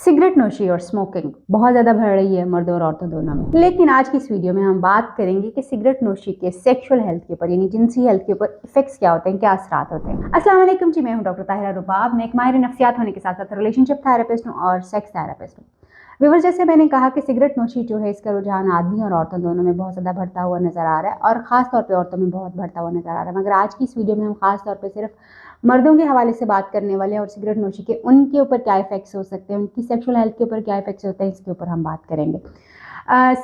Cigarette नोशी और smoking बहुत ज़्यादा बढ़ रही है मर्दों और औरतों दोनों में। लेकिन आज की इस वीडियो में हम बात करेंगे कि सिगरेट नोशी के सेक्सुअल हेल्थ के ऊपर यानी जिनसी हेल्थ के ऊपर इफेक्ट्स क्या होते हैं, क्या असरात होते हैं। अस्सलाम वालेकुम जी, मैं हूं डॉक्टर ताहिरा रुबाब। मैं एक माहिर नफ्सियात होने के साथ साथ रिलेशनशिप थेरेपिस्ट हूँ और सेक्स थेरेपिस्ट हूँ। व्यूअर्स, जैसे मैंने कहा कि सिगरेट नोशी जो है इसका रुझान आदमी और औरतों दोनों में बहुत ज़्यादा बढ़ता हुआ नजर आ रहा है और ख़ास तौर पे औरतों में बहुत बढ़ता हुआ नजर आ रहा है। मगर आज की इस वीडियो में हम खास तौर पे सिर्फ मर्दों के हवाले से बात करने वाले हैं और सिगरेट नोशी के उनके ऊपर क्या इफेक्ट्स हो सकते हैं, उनकी सेक्सुअल हेल्थ के ऊपर क्या इफेक्ट्स होते हैं, इसके ऊपर हम बात करेंगे।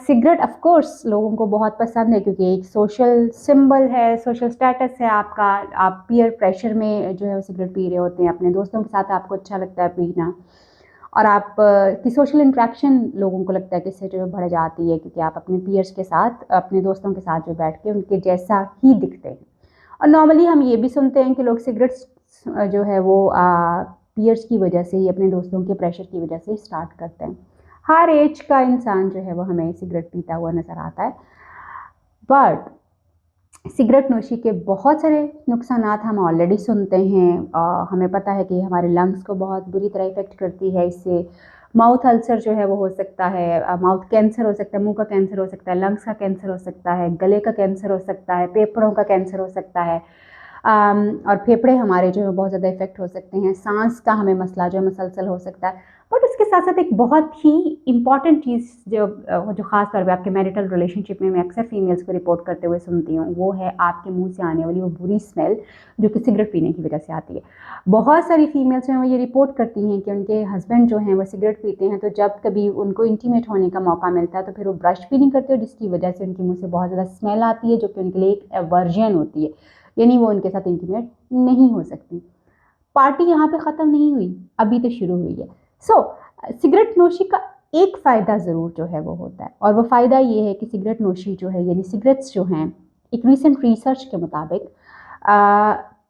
सिगरेट ऑफ कोर्स लोगों को बहुत पसंद है क्योंकि एक सोशल सिंबल है, सोशल स्टेटस है आपका। आप पीयर प्रेशर में जो है वो सिगरेट पी रहे होते हैं, अपने दोस्तों के साथ आपको अच्छा लगता है पीना और आप की सोशल इंट्रैक्शन लोगों को लगता है कि इससे जो बढ़ जाती है क्योंकि आप अपने पीयर्स के साथ, अपने दोस्तों के साथ जो बैठ के उनके जैसा ही दिखते हैं। और नॉर्मली हम ये भी सुनते हैं कि लोग सिगरेट्स जो है वो पीयर्स की वजह से ही, अपने दोस्तों के प्रेशर की वजह से स्टार्ट करते हैं। हर एज का इंसान जो है वो हमें सिगरेट पीता हुआ नज़र आता है। बट सिगरेट नोशी के बहुत सारे नुकसानात हम ऑलरेडी सुनते हैं। हमें पता है कि हमारे लंग्स को बहुत बुरी तरह इफ़ेक्ट करती है। इससे माउथ अल्सर जो है वो हो सकता है, माउथ कैंसर हो सकता है, मुंह का कैंसर हो सकता है, लंग्स का कैंसर हो सकता है, गले का कैंसर हो सकता है, फेफड़ों का कैंसर हो सकता है। और फेफड़े हमारे जो है बहुत ज़्यादा इफेक्ट हो सकते हैं। सांस का हमें मसला जो है मसलसल हो सकता है। बट उसके साथ साथ एक बहुत ही इंपॉर्टेंट चीज़ जो ख़ास तौर पे आपके मैरिटल रिलेशनशिप में मैं अक्सर फीमेल्स को रिपोर्ट करते हुए सुनती हूँ, वो है आपके मुंह से आने वाली वो बुरी स्मेल जो कि सिगरेट पीने की वजह से आती है। बहुत सारी फीमेल्स जो हैं वो ये रिपोर्ट करती हैं कि उनके हस्बैंड जो हैं वो सिगरेट पीते हैं, तो जब कभी उनको इंटीमेट होने का मौका मिलता है तो फिर वो ब्रश भी नहीं करते, जिसकी वजह से उनके मुँह से बहुत ज़्यादा स्मेल आती है जो कि उनके लिए एक एवर्जन होती है, यानी वो उनके साथ इंटीमेट नहीं हो सकती। पार्टी यहाँ पे ख़त्म नहीं हुई, अभी तो शुरू हुई है। सिगरेट नोशी का एक फ़ायदा ज़रूर जो है वो होता है और वो फ़ायदा ये है कि सिगरेट नोशी जो है यानी सिगरेट्स जो हैं, एक रीसेंट रिसर्च के मुताबिक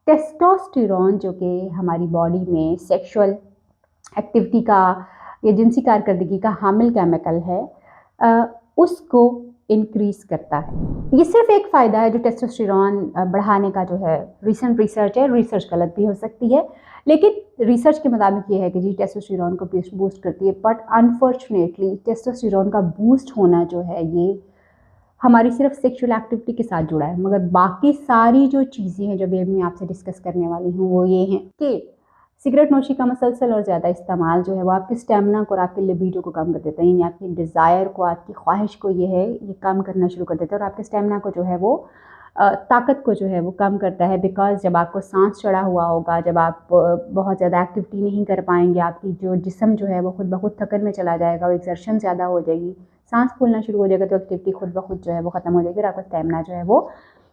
टेस्टोस्टेरोन जो कि हमारी बॉडी में सेक्सुअल एक्टिविटी का या जिनसी कारकर्दगी का हामिल केमिकल है, उसको इंक्रीज़ करता है। ये सिर्फ एक फ़ायदा है जो टेस्टोस्टेरोन बढ़ाने का जो है रीसेंट रिसर्च है। रिसर्च गलत भी हो सकती है, लेकिन रिसर्च के मुताबिक ये है कि जी टेस्टोस्टेरोन को बूस्ट करती है। बट अनफॉर्चुनेटली टेस्टोस्टेरोन का बूस्ट होना जो है ये हमारी सिर्फ सेक्सुअल एक्टिविटी के साथ जुड़ा है, मगर बाकी सारी जो चीज़ें हैं जो भी मैं आपसे डिस्कस करने वाली हूँ वो ये हैं कि सिगरेट नोशी का मसलसल और ज़्यादा इस्तेमाल जो है वो आपके स्टेमिना को और आपकी लिबिडो को कम कर देता है, यानी आपकी डिज़ायर को, आपकी ख्वाहिश को ये कम करना शुरू कर देता है और आपके स्टेमिना को जो है वो ताकत को जो है वो कम करता है। बिकॉज जब आपको सांस चढ़ा हुआ होगा, जब आप बहुत ज़्यादा एक्टिविटी नहीं कर पाएंगे, आपकी जो जिस्म जो है वो खुद ब खुद थकन में चला जाएगा और एक्सर्शन ज़्यादा हो जाएगी, सांस फूलना शुरू हो जाएगा, तो एक्टिविटी खुद ब खुद जो है वो ख़त्म हो जाएगी और आपका स्टेमिना जो है वो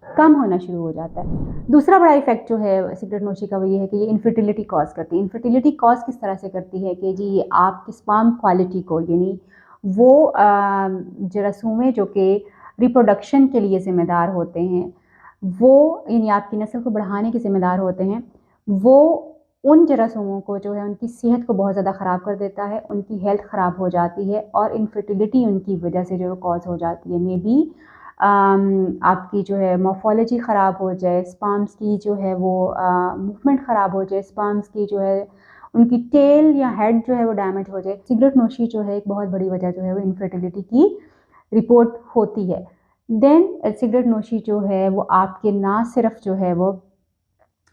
कम होना शुरू हो जाता है। दूसरा बड़ा इफेक्ट जो है सिगरेट नोशी का वो ये है कि ये इनफर्टिलिटी कॉज करती है। इनफर्टिलिटी कॉज किस तरह से करती है कि जी ये आपकी स्पर्म क्वालिटी को, यानी वो जरासूमें जो कि रिप्रोडक्शन के लिए ज़िम्मेदार होते हैं, वो यानी आपकी नस्ल को बढ़ाने के ज़िम्मेदार होते हैं, वो उन जरासूमों को जो है उनकी सेहत को बहुत ज़्यादा ख़राब कर देता है, उनकी हेल्थ ख़राब हो जाती है और इनफर्टिलिटी उनकी वजह से जो है कॉज हो जाती है। मे बी आपकी जो है मॉर्फोलॉजी ख़राब हो जाए, स्पर्म्स की जो है वो मूवमेंट ख़राब हो जाए, स्पर्म्स की जो है उनकी टेल या हेड जो है वो डैमेज हो जाए। सिगरेट नोशी जो है एक बहुत बड़ी वजह जो है वो इनफर्टिलिटी की रिपोर्ट होती है। देन सिगरेट नोशी जो है वो आपके ना सिर्फ जो है वो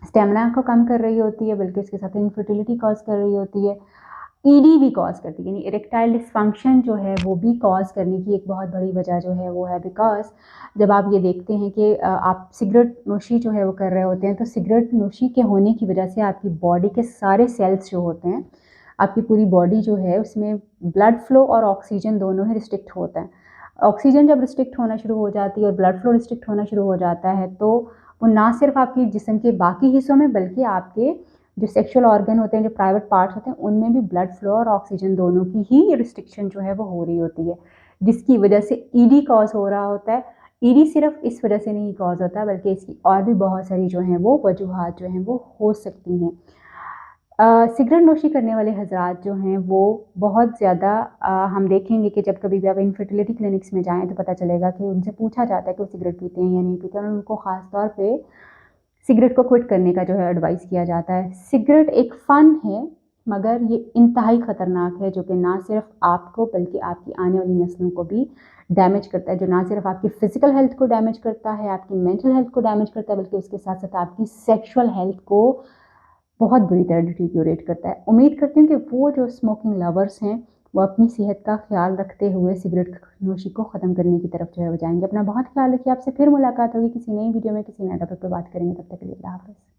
स्टेमिना को कम कर रही होती है, बल्कि इसके साथ इनफर्टिलिटी कॉज कर रही होती है, ईडी भी कॉज करती है, यानी इरेक्टाइल डिसफंक्शन जो है वो भी कॉज करने की एक बहुत बड़ी वजह जो है वो है। बिकॉज जब आप ये देखते हैं कि आप सिगरेट नोशी जो है वो कर रहे होते हैं, तो सिगरेट नोशी के होने की वजह से आपकी बॉडी के सारे सेल्स जो होते हैं, आपकी पूरी बॉडी जो है उसमें ब्लड फ्लो और ऑक्सीजन दोनों ही रिस्ट्रिक्ट होता है। ऑक्सीजन जब रिस्ट्रिक्ट होना शुरू हो जाती है और ब्लड फ्लो रिस्ट्रिक्ट होना शुरू हो जाता है, तो वो ना सिर्फ आपके जिस्म के बाकी हिस्सों में बल्कि आपके जो सेक्सुअल ऑर्गन होते हैं, जो प्राइवेट पार्ट्स होते हैं, उनमें भी ब्लड फ्लो और ऑक्सीजन दोनों की ही रिस्ट्रिक्शन जो है वो हो रही होती है, जिसकी वजह से ईडी कॉज हो रहा होता है। ईडी सिर्फ इस वजह से नहीं कॉज होता है, बल्कि इसकी और भी बहुत सारी जो हैं वो वजूहात जो हैं वो हो सकती हैं। सिगरेट नोशी करने वाले हजरात जो हैं वो बहुत ज़्यादा हम देखेंगे कि जब कभी भी आप इनफर्टिलिटी क्लिनिक्स में जाएँ तो पता चलेगा कि उनसे पूछा जाता है कि वो सिगरेट पीते हैं या नहीं पीते हैं, और उनको ख़ास तौर पे सिगरेट को क्विट करने का जो है एडवाइस किया जाता है। सिगरेट एक फ़न है, मगर ये इंतहाई ख़तरनाक है, जो कि ना सिर्फ आपको बल्कि आपकी आने वाली नस्लों को भी डैमेज करता है, जो ना सिर्फ आपकी फ़िज़िकल हेल्थ को डैमेज करता है, आपकी मेंटल हेल्थ को डैमेज करता है, बल्कि उसके साथ-साथ आपकी सेक्सुअल हेल्थ को बहुत बुरी तरह डिटीरियोरेट करता है। उम्मीद करती हूँ कि वो जो स्मोकिंग लवर्स हैं, वो अपनी सेहत का ख़्याल रखते हुए सिगरेट नोशी को ख़त्म करने की तरफ जो है वो जाएँगे। अपना बहुत ख़्याल रखिए। आपसे फिर मुलाकात होगी किसी नई वीडियो में, किसी नए टॉपिक पे बात करेंगे। तब तक के लिए अल्लाह हाफ़िज़।